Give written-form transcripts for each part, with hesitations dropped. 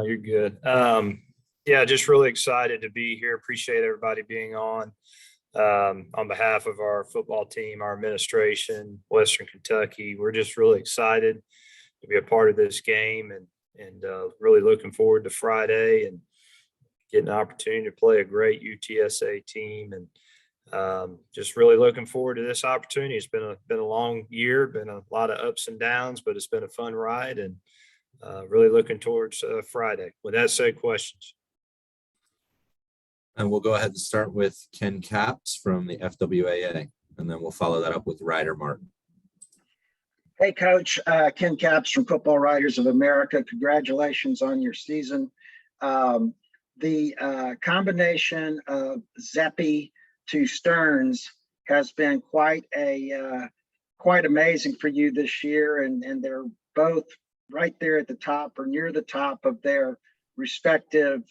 No, you're good. Yeah, just really excited to be here. Appreciate everybody being on behalf of our football team, our administration, Western Kentucky. We're just really excited to be a part of this game and really looking forward to Friday and getting an opportunity to play a great UTSA team and just really looking forward to this opportunity. It's been a long year, been a lot of ups and downs, but it's been a fun ride and really looking towards Friday. With that said, questions. And we'll go ahead and start with Ken Capps from the FWAA, and then we'll follow that up with Ryder Martin. Hey, Coach. Ken Capps from Football Writers of America. Congratulations on your season. The combination of Zeppi to Stearns has been quite amazing for you this year, and they're both right there at the top or near the top of their respective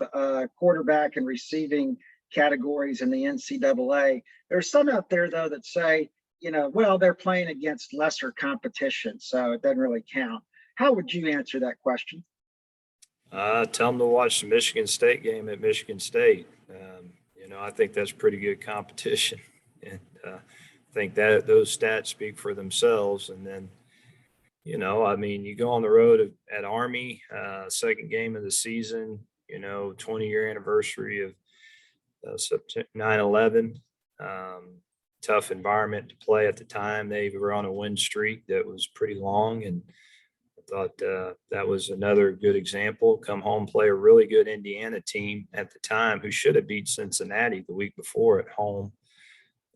quarterback and receiving categories in the NCAA. There's some out there though that say, well, they're playing against lesser competition, so it doesn't really count. How would you answer that question? Tell them to watch the Michigan State game at Michigan State. I think that's pretty good competition, and I think that those stats speak for themselves. And then, you go on the road at Army, second game of the season, 20-year anniversary of 9/11. Tough environment to play at the time. They were on a win streak that was pretty long, and thought that was another good example. Come home, play a really good Indiana team at the time who should have beat Cincinnati the week before at home.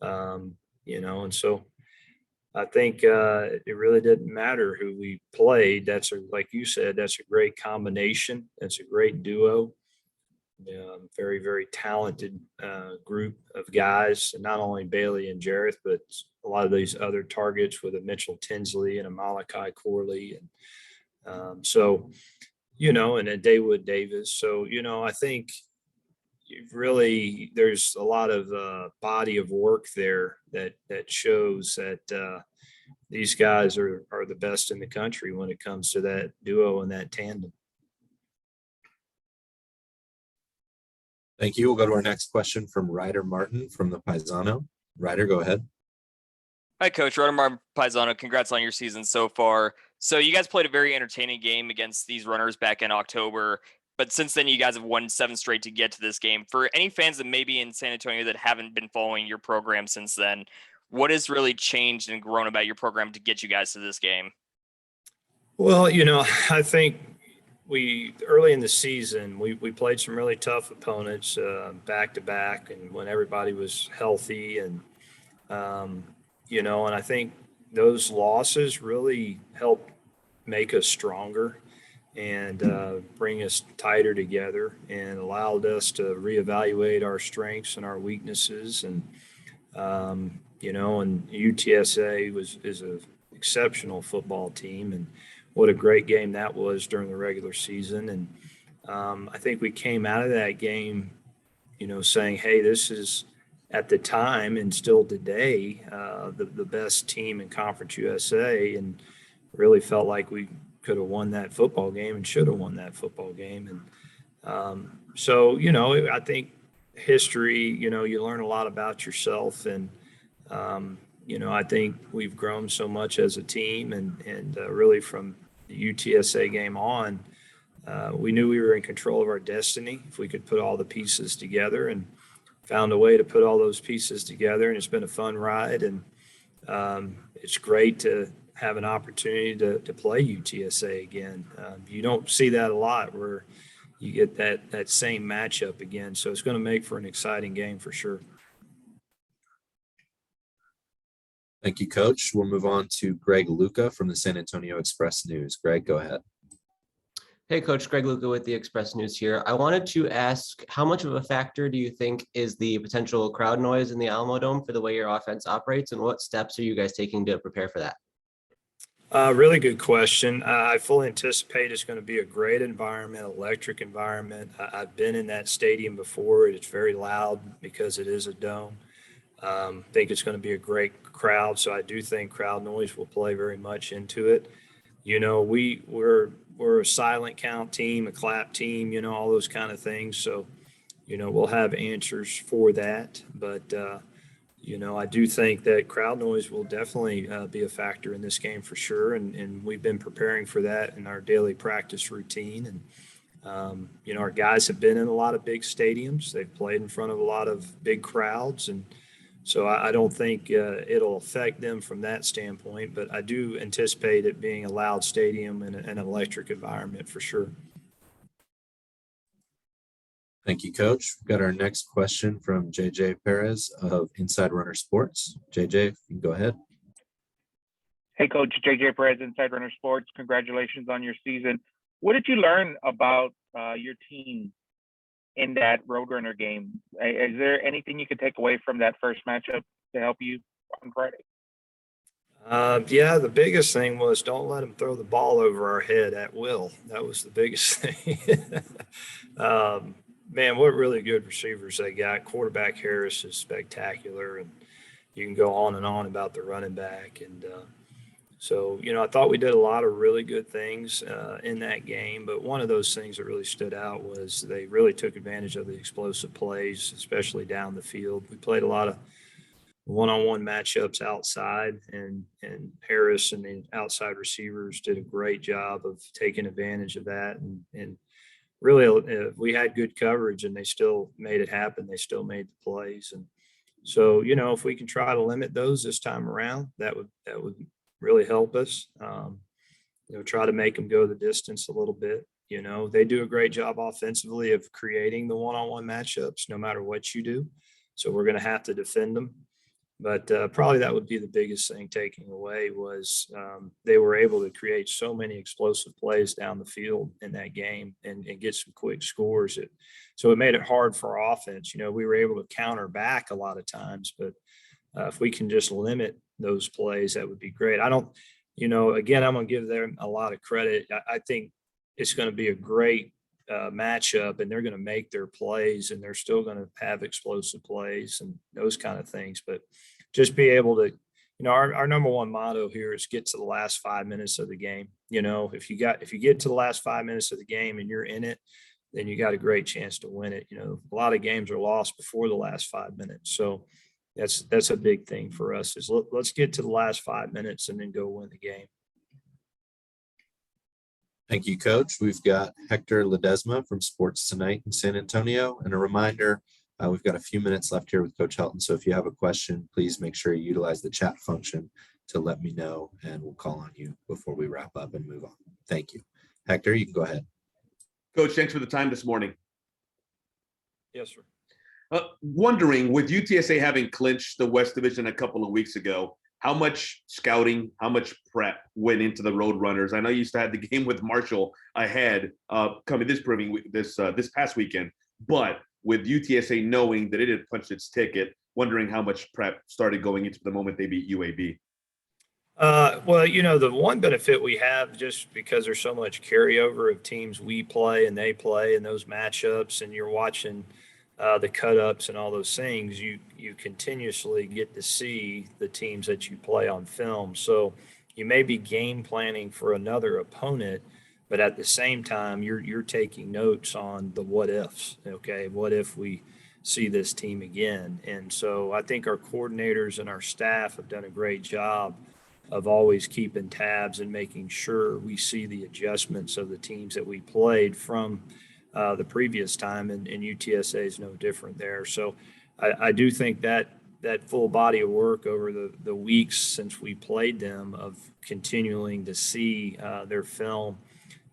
And so I think it really didn't matter who we played. Like you said, that's a great combination. That's a great duo. Very, very talented group of guys, and not only Bailey and Jareth, but a lot of these other targets with a Mitchell Tinsley and a Malachi Corley. And and a Daywood Davis. So, I think really there's a lot of body of work there that shows that these guys are the best in the country when it comes to that duo and that tandem. Thank you. We'll go to our next question from Ryder Martin from the Paisano. Ryder, go ahead. Hi, Coach. Ryder Martin, Paisano. Congrats on your season so far. So you guys played a very entertaining game against these runners back in October, but since then you guys have won 7 straight to get to this game. For any fans that may be in San Antonio that haven't been following your program since then, what has really changed and grown about your program to get you guys to this game? Well, I think early in the season, we played some really tough opponents back to back, and when everybody was healthy, and and I think those losses really helped make us stronger and bring us tighter together and allowed us to reevaluate our strengths and our weaknesses. And and UTSA is an exceptional football team, and what a great game that was during the regular season. And I think we came out of that game, saying, hey, this is at the time and still today the best team in Conference USA, and really felt like we could have won that football game and should have won that football game. And so, I think history, you learn a lot about yourself, and I think we've grown so much as a team, and really from the UTSA game on, we knew we were in control of our destiny if we could put all the pieces together, and found a way to put all those pieces together. And it's been a fun ride, and it's great to have an opportunity to play UTSA again. You don't see that a lot, where you get that same matchup again. So it's going to make for an exciting game for sure. Thank you, Coach. We'll move on to Greg Luca from the San Antonio Express News. Greg, go ahead. Hey, Coach. Greg Luca with the Express News here. I wanted to ask, how much of a factor do you think is the potential crowd noise in the Alamo Dome for the way your offense operates, and what steps are you guys taking to prepare for that? Really good question. I fully anticipate it's going to be a great environment, electric environment. I've been in that stadium before. It's very loud because it is a dome. I think it's going to be a great crowd, so I do think crowd noise will play very much into it. We're we're a silent count team, a clap team, all those kind of things. So, we'll have answers for that. But, I do think that crowd noise will definitely be a factor in this game for sure. And we've been preparing for that in our daily practice routine. And, our guys have been in a lot of big stadiums. They've played in front of a lot of big crowds. And so I don't think it'll affect them from that standpoint. But I do anticipate it being a loud stadium and an electric environment for sure. Thank you, Coach. We've got our next question from JJ Perez of Inside Runner Sports. JJ, you can go ahead. Hey, Coach. JJ Perez, Inside Runner Sports. Congratulations on your season. What did you learn about your team in that Roadrunner game? Is there anything you could take away from that first matchup to help you on Friday? Yeah, the biggest thing was don't let them throw the ball over our head at will. That was the biggest thing. Man, what really good receivers they got. Quarterback Harris is spectacular, and you can go on and on about the running back. And so, I thought we did a lot of really good things in that game, but one of those things that really stood out was they really took advantage of the explosive plays, especially down the field. We played a lot of one-on-one matchups outside, and Harris and the outside receivers did a great job of taking advantage of that. And really, we had good coverage, and they still made it happen. They still made the plays. And so, if we can try to limit those this time around, that would really help us. Try to make them go the distance a little bit. They do a great job offensively of creating the one-on-one matchups, no matter what you do. So we're going to have to defend them. But probably that would be the biggest thing taking away was they were able to create so many explosive plays down the field in that game and get some quick scores. So it made it hard for our offense. We were able to counter back a lot of times, but if we can just limit those plays, that would be great. I don't, again, I'm going to give them a lot of credit. I think it's going to be a great matchup, and they're going to make their plays, and they're still going to have explosive plays and those kind of things. But just be able to, our number one motto here is get to the last 5 minutes of the game. If you get to the last 5 minutes of the game and you're in it, then you got a great chance to win it. A lot of games are lost before the last 5 minutes. So that's a big thing for us is let's get to the last 5 minutes and then go win the game. Thank you, Coach. We've got Hector Ledesma from Sports Tonight in San Antonio. And a reminder, we've got a few minutes left here with Coach Helton. So if you have a question, please make sure you utilize the chat function to let me know, and we'll call on you before we wrap up and move on. Thank you. Hector, you can go ahead. Coach, thanks for the time this morning. Yes, sir. Wondering, with UTSA having clinched the West Division a couple of weeks ago, how much scouting, how much prep went into the Roadrunners? I know you used to have the game with Marshall ahead coming this past weekend, but with UTSA knowing that it had punched its ticket, wondering how much prep started going into the moment they beat UAB. Well, the one benefit we have, just because there's so much carryover of teams we play and they play and those matchups, and you're watching the cut-ups and all those things, you continuously get to see the teams that you play on film. So you may be game planning for another opponent, but at the same time, you're taking notes on the what ifs. Okay, what if we see this team again? And so I think our coordinators and our staff have done a great job of always keeping tabs and making sure we see the adjustments of the teams that we played from the previous time, and UTSA is no different there. So I do think that full body of work over the weeks since we played them, of continuing to see their film,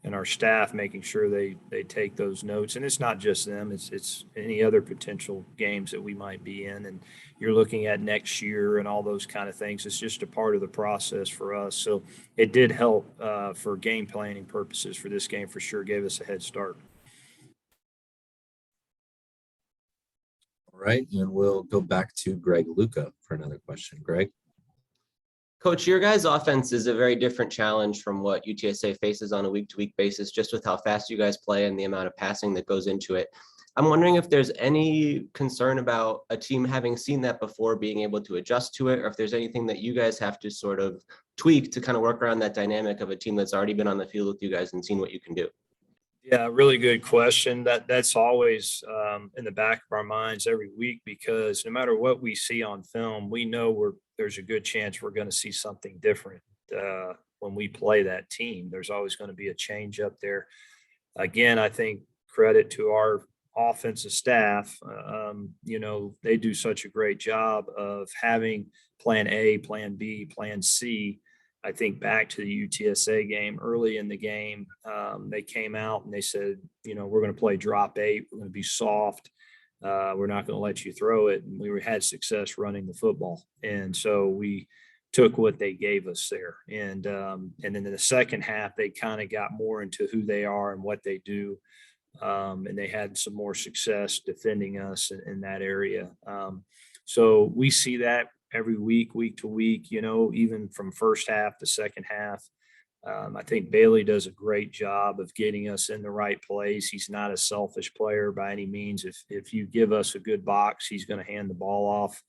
and our staff making sure they take those notes. And it's not just them, it's any other potential games that we might be in, and you're looking at next year and all those kind of things. It's just a part of the process for us. So it did help for game planning purposes for this game for sure, gave us a head start. All right, and we'll go back to Greg Luca for another question. Greg? Coach, your guys' offense is a very different challenge from what UTSA faces on a week-to-week basis, just with how fast you guys play and the amount of passing that goes into it. I'm wondering if there's any concern about a team having seen that before being able to adjust to it, or if there's anything that you guys have to sort of tweak to kind of work around that dynamic of a team that's already been on the field with you guys and seen what you can do? Yeah, really good question. That's always in the back of our minds every week, because no matter what we see on film, we know there's a good chance we're going to see something different when we play that team. There's always going to be a change up there. Again, I think credit to our offensive staff. They do such a great job of having plan A, plan B, plan C. I think back to the UTSA game, early in the game, they came out and they said, we're going to play drop 8. We're going to be soft. We're not going to let you throw it. And we had success running the football. And so we took what they gave us there. And then in the second half, they kind of got more into who they are and what they do. And they had some more success defending us in that area. So we see that every week to week, even from first half to second half. I think Bailey does a great job of getting us in the right place. He's not a selfish player by any means. If you give us a good box, he's going to hand the ball off.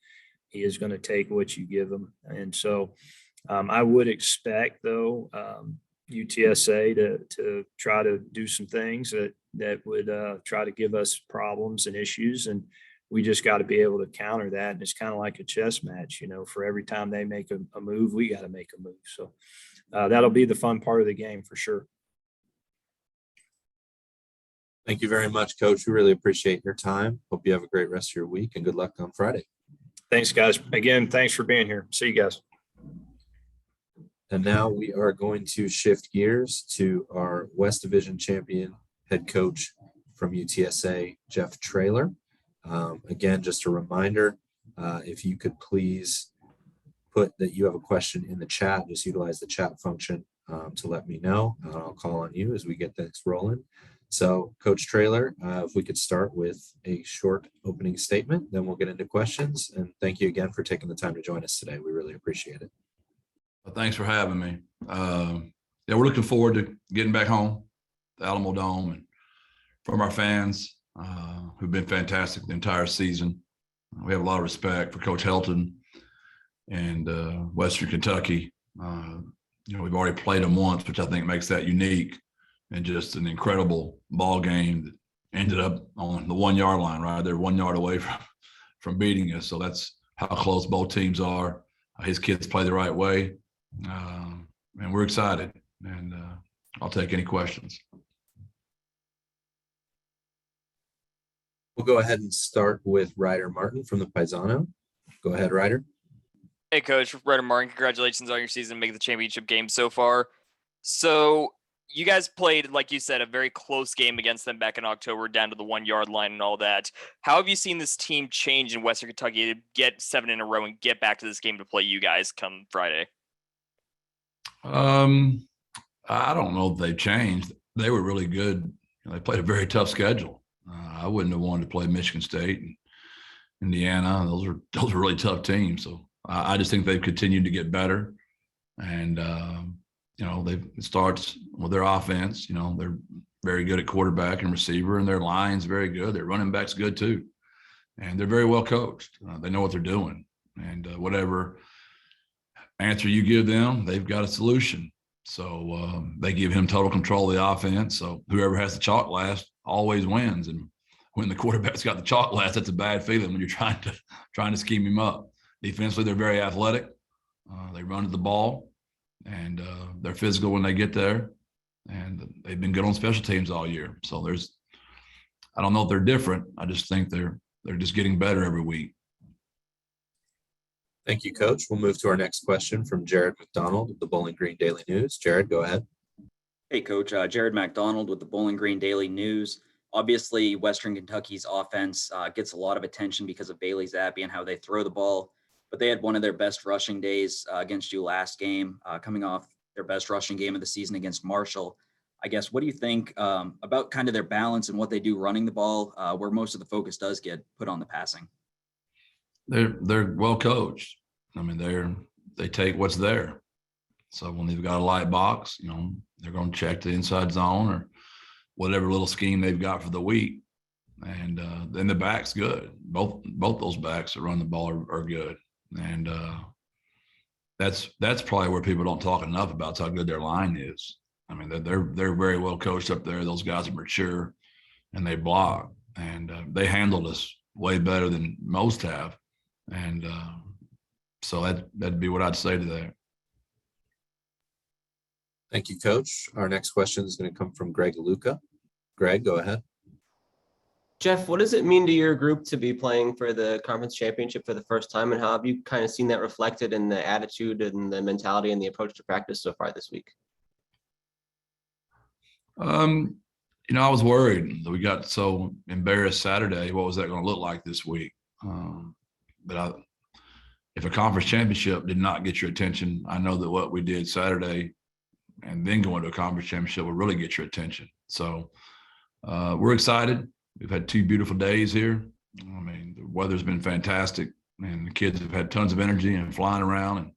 He is going to take what you give him. And so I would expect, though, UTSA to try to do some things that would try to give us problems and issues. And we just got to be able to counter that. And it's kind of like a chess match, for every time they make a move, we got to make a move. So that'll be the fun part of the game for sure. Thank you very much, Coach. We really appreciate your time. Hope you have a great rest of your week and good luck on Friday. Thanks, guys. Again, thanks for being here. See you guys. And now we are going to shift gears to our West Division champion head coach from UTSA, Jeff Traylor. Again, just a reminder, if you could please put that you have a question in the chat, just utilize the chat function to let me know. I'll call on you as we get this rolling. So, Coach Traylor, if we could start with a short opening statement, then we'll get into questions. And thank you again for taking the time to join us today. We really appreciate it. Well, thanks for having me. We're looking forward to getting back home, the Alamo Dome, and from our fans who've been fantastic the entire season. We have a lot of respect for Coach Helton and Western Kentucky. We've already played them once, which I think makes that unique, and just an incredible ball game that ended up on the 1 yard line, right? They're 1 yard away from beating us. So that's how close both teams are. His kids play the right way. And we're excited, and I'll take any questions. We'll go ahead and start with Ryder Martin from the Paisano. Go ahead, Ryder. Hey, Coach. Ryder Martin, congratulations on your season, making the championship game so far. So you guys played, like you said, a very close game against them back in October, down to the 1 yard line and all that. How have you seen this team change in Western Kentucky to get 7 in a row and get back to this game to play you guys come Friday? I don't know if they've changed. They were really good. They played a very tough schedule. I wouldn't have wanted to play Michigan State and Indiana. Those are really tough teams. So I just think they've continued to get better. And, it starts with their offense. They're very good at quarterback and receiver, and their line's very good. Their running back's good too. And they're very well coached. They know what they're doing. And whatever answer you give them, they've got a solution. So they give him total control of the offense. So whoever has the chalk last always wins. And when the quarterback's got the chalk last, that's a bad feeling when you're trying to scheme him up. Defensively, they're very athletic. They run to the ball, and they're physical when they get there. And they've been good on special teams all year. So I don't know if they're different. I just think they're just getting better every week. Thank you, Coach. We'll move to our next question from Jared McDonald of the Bowling Green Daily News. Jared, go ahead. Hey, Coach. Jared McDonald with the Bowling Green Daily News. Obviously, Western Kentucky's offense gets a lot of attention because of Bailey Zappi and how they throw the ball. But they had one of their best rushing days against you last game, coming off their best rushing game of the season against Marshall. I guess, what do you think about kind of their balance and what they do running the ball, where most of the focus does get put on the passing? They're well coached. I mean, they take what's there. So when they've got a light box, they're going to check the inside zone or whatever little scheme they've got for the week. And then the back's good. Both those backs that run the ball are good. And that's probably where people don't talk enough about how good their line is. I mean, they're very well coached up there. Those guys are mature, and they block, and they handled us way better than most have, and so that'd be what I'd say to that. Thank you, Coach. Our next question is going to come from Greg Luca. Greg, go ahead. Jeff, what does it mean to your group to be playing for the conference championship for the first time, and how have you kind of seen that reflected in the attitude and the mentality and the approach to practice so far this week? I was worried that we got so embarrassed Saturday. What was that going to look like this week? If a conference championship did not get your attention, I know that what we did Saturday and then going to a conference championship will really get your attention. So we're excited. We've had 2 beautiful days here. I mean, the weather's been fantastic, and the kids have had tons of energy and flying around, and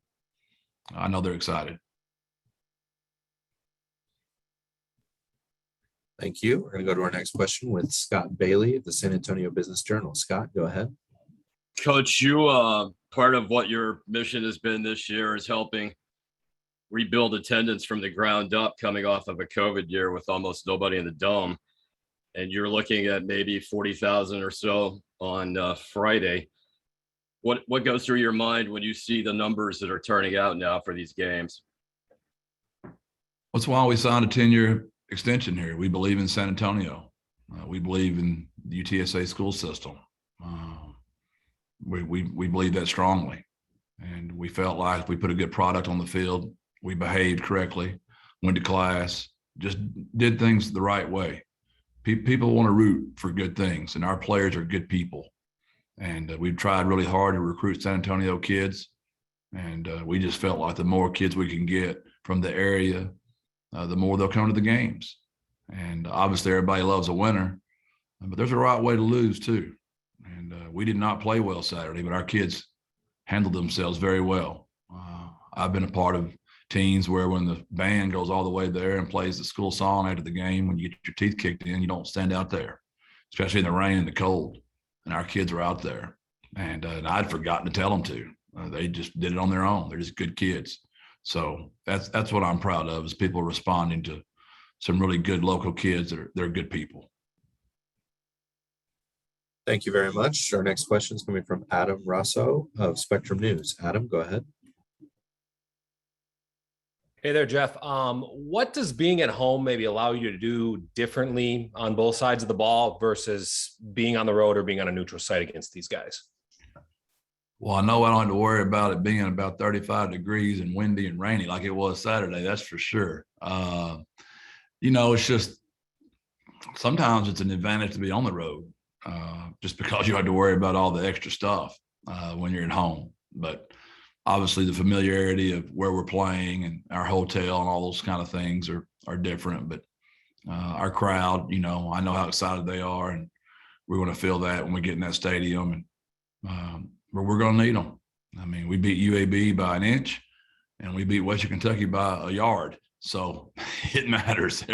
I know they're excited. Thank you. We're going to go to our next question with Scott Bailey of the San Antonio Business Journal. Scott, go ahead. Coach, part of what your mission has been this year is helping rebuild attendance from the ground up, coming off of a COVID year with almost nobody in the dome. And you're looking at maybe 40,000 or so on Friday. What goes through your mind when you see the numbers that are turning out now for these games? That's why we signed a 10-year extension here. We believe in San Antonio. We believe in the UTSA school system. We believe that strongly. And we felt like if we put a good product on the field, we behaved correctly, went to class, just did things the right way. People want to root for good things, and our players are good people. And we've tried really hard to recruit San Antonio kids. And we just felt like the more kids we can get from the area, the more they'll come to the games. And obviously everybody loves a winner, but there's a right way to lose too. And we did not play well Saturday, but our kids handled themselves very well. I've been a part of teams where when the band goes all the way there and plays the school song after the game, when you get your teeth kicked in, you don't stand out there, especially in the rain and the cold. And our kids were out there, and I'd forgotten to tell them to. They just did it on their own. They're just good kids. So that's what I'm proud of, is people responding to some really good local kids that they're good people. Thank you very much. Our next question is coming from Adam Rosso of Spectrum News. Adam, go ahead. Hey there, Jeff. What does being at home maybe allow you to do differently on both sides of the ball versus being on the road or being on a neutral site against these guys? Well, I know I don't have to worry about it being about 35 degrees and windy and rainy like it was Saturday. That's for sure. It's just sometimes it's an advantage to be on the road just because you have to worry about all the extra stuff when you're at home. But obviously the familiarity of where we're playing and our hotel and all those kind of things are different. But our crowd, I know how excited they are, and we're going to feel that when we get in that stadium. And we're going to need them. I mean, we beat UAB by an inch, and we beat Western Kentucky by a yard. So it matters.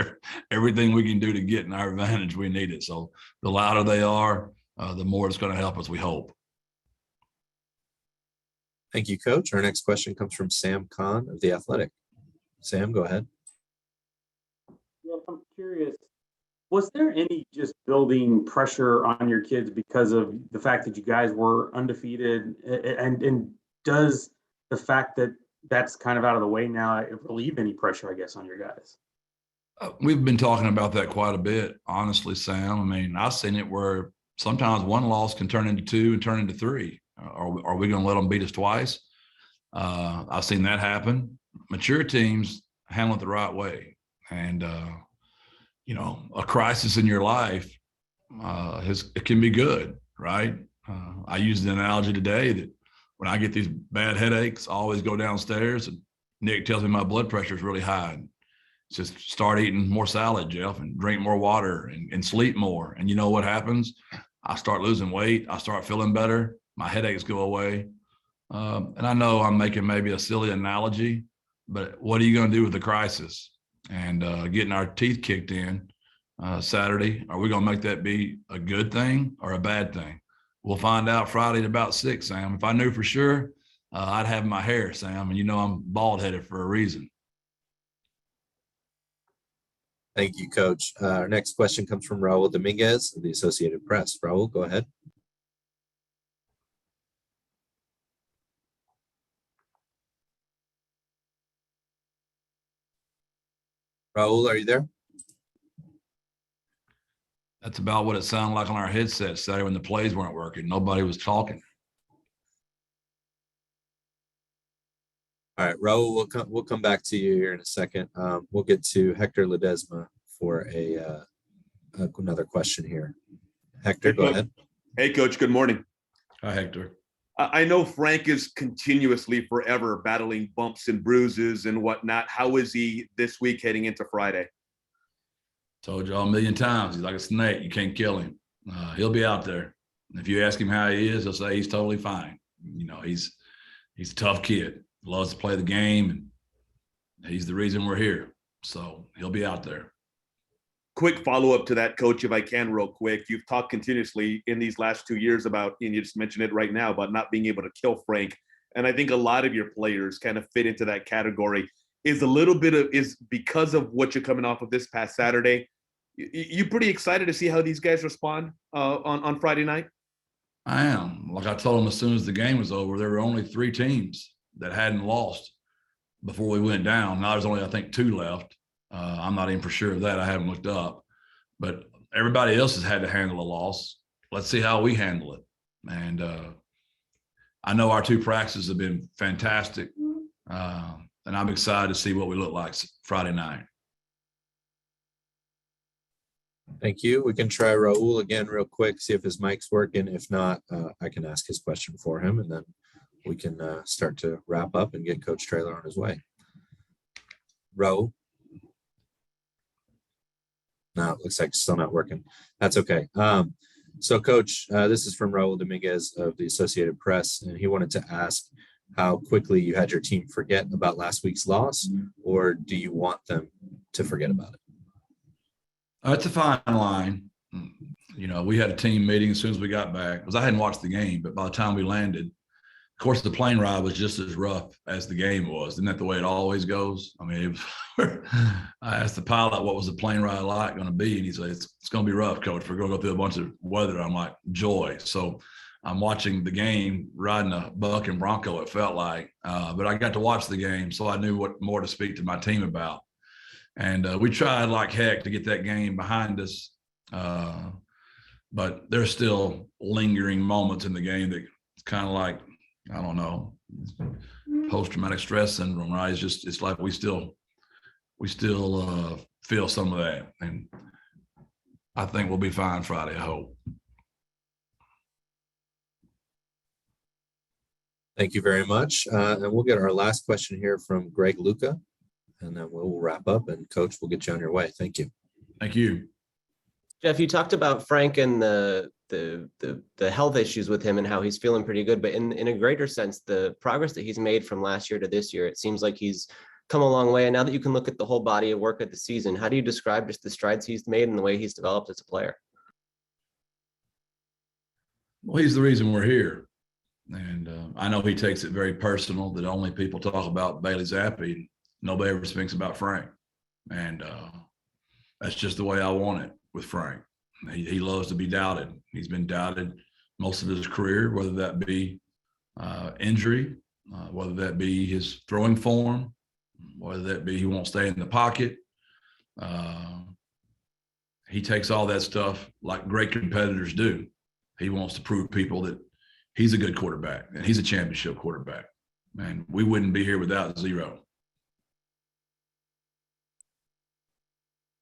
Everything we can do to get in our advantage, we need it. So the louder they are, the more it's going to help us, we hope. Thank you, Coach. Our next question comes from Sam Khan of The Athletic. Sam, go ahead. Yeah, I'm curious. Was there any just building pressure on your kids because of the fact that you guys were undefeated? And does the fact that that's kind of out of the way now relieve any pressure, I guess, on your guys? We've been talking about that quite a bit, honestly, Sam. I mean, I've seen it where sometimes one loss can turn into 2 and turn into 3. Are we going to let them beat us twice? I've seen that happen. Mature teams handle it the right way. And, a crisis in your life, it can be good, right? I used the analogy today that when I get these bad headaches, I always go downstairs and Nick tells me my blood pressure is really high. And just start eating more salad, Jeff, and drink more water and sleep more. And you know what happens? I start losing weight. I start feeling better. My headaches go away. And I know I'm making maybe a silly analogy, but what are you going to do with the crisis? And getting our teeth kicked in Saturday, are we going to make that be a good thing or a bad thing? We'll find out Friday at about 6, Sam. If I knew for sure, I'd have my hair, Sam. And you know I'm bald headed for a reason. Thank you, Coach. Our next question comes from Raul Dominguez of the Associated Press. Raul, go ahead. Raul, are you there? That's about what it sounded like on our headset Saturday when the plays weren't working. Nobody was talking. All right, Raul, we'll come back to you here in a second. We'll get to Hector Ledesma for another question here. Hector, go ahead. Hey, Coach. Good morning. Hi, Hector. I know Frank is continuously forever battling bumps and bruises and whatnot. How is he this week heading into Friday? Told y'all a million times, he's like a snake. You can't kill him. He'll be out there. If you ask him how he is, he'll say he's totally fine. You know, he's a tough kid. Loves to play the game, and he's the reason we're here. So he'll be out there. Quick follow-up to that, Coach, if I can, real quick. You've talked continuously in these last 2 years about, and you just mentioned it right now, about not being able to kill Frank. And I think a lot of your players kind of fit into that category. Is because of what you're coming off of this past Saturday. You pretty excited to see how these guys respond on Friday night? I am. Like I told them as soon as the game was over, there were only 3 teams that hadn't lost before we went down. Now there's only, I think, 2 left. I'm not even for sure of that. I haven't looked up. But everybody else has had to handle a loss. Let's see how we handle it. And I know our 2 practices have been fantastic. And I'm excited to see what we look like Friday night. Thank you. We can try Raul again real quick, see if his mic's working. If not, I can ask his question for him, and then we can start to wrap up and get Coach Traylor on his way. Raul? No, it looks like it's still not working. That's okay. So, Coach, this is from Raul Dominguez of the Associated Press, and he wanted to ask how quickly you had your team forget about last week's loss, or do you want them to forget about it? It's a fine line. You know, we had a team meeting as soon as we got back, because I hadn't watched the game, but by the time we landed, of course, the plane ride was just as rough as the game was. Isn't that the way it always goes? I mean, I asked the pilot, what was the plane ride like going to be? And he said, it's going to be rough, Coach. We're going to go through a bunch of weather. I'm like, joy. So I'm watching the game, riding a buck and bronco, it felt like. But I got to watch the game, so I knew what more to speak to my team about. And we tried like heck to get that game behind us. But there's still lingering moments in the game that it's kind of like, I don't know, post-traumatic stress syndrome, right? It's like we still feel some of that. And I think we'll be fine Friday, I hope. Thank you very much. And we'll get our last question here from Greg Luca, and then we'll wrap up, and Coach, we'll get you on your way. Thank you. Thank you. Jeff, you talked about Frank and the health issues with him and how he's feeling pretty good, but in a greater sense, the progress that he's made from last year to this year, it seems like he's come a long way. And now that you can look at the whole body of work of the season, how do you describe just the strides he's made and the way he's developed as a player? Well, he's the reason we're here. And I know he takes it very personal that only people talk about Bailey Zappi. Nobody ever thinks about Frank. And that's just the way I want it with Frank. He loves to be doubted. He's been doubted most of his career, whether that be injury, whether that be his throwing form, whether that be he won't stay in the pocket. He takes all that stuff like great competitors do. He wants to prove people that he's a good quarterback and he's a championship quarterback. And we wouldn't be here without 0.